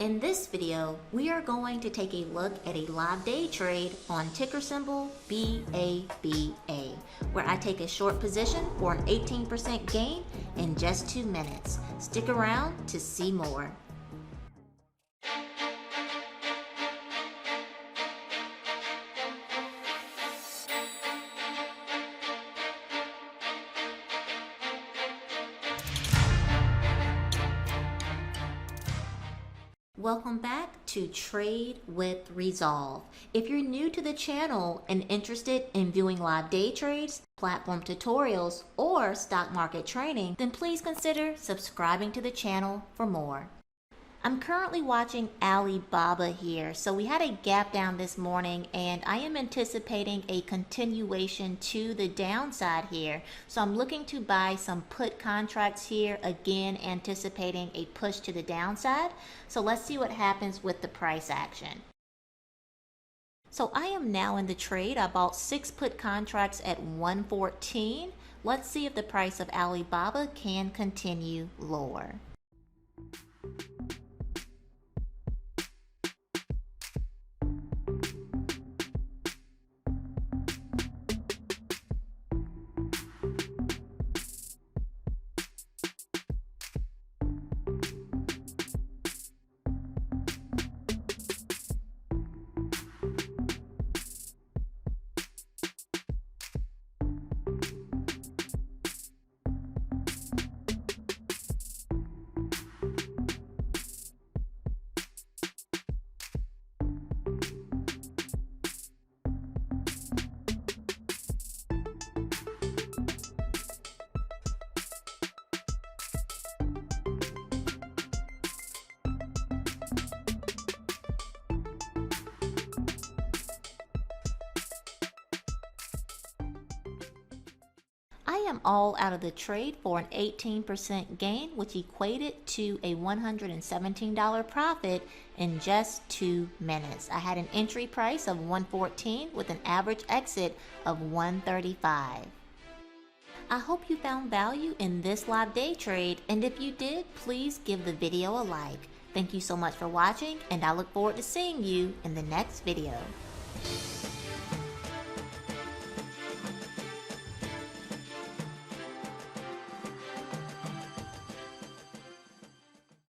In this video, we are going to take a look at a live day trade on ticker symbol BABA, where I take a short position for an 18% gain in just 2 minutes. Stick around to see more. Welcome back to Trade with Resolve. If you're new to the channel and interested in viewing live day trades, platform tutorials, or stock market training, then please consider subscribing to the channel for more. I'm currently watching Alibaba here. So we had a gap down this morning and I am anticipating a continuation to the downside here. So I'm looking to buy some put contracts here, again anticipating a push to the downside. So let's see what happens with the price action. So I am now in the trade. I bought 6 put contracts at 114. Let's see if the price of Alibaba can continue lower. I am all out of the trade for an 18% gain, which equated to a $117 profit in just 2 minutes. I had an entry price of 114 with an average exit of 135. I hope you found value in this live day trade, and if you did, please give the video a like. Thank you so much for watching, and I look forward to seeing you in the next video.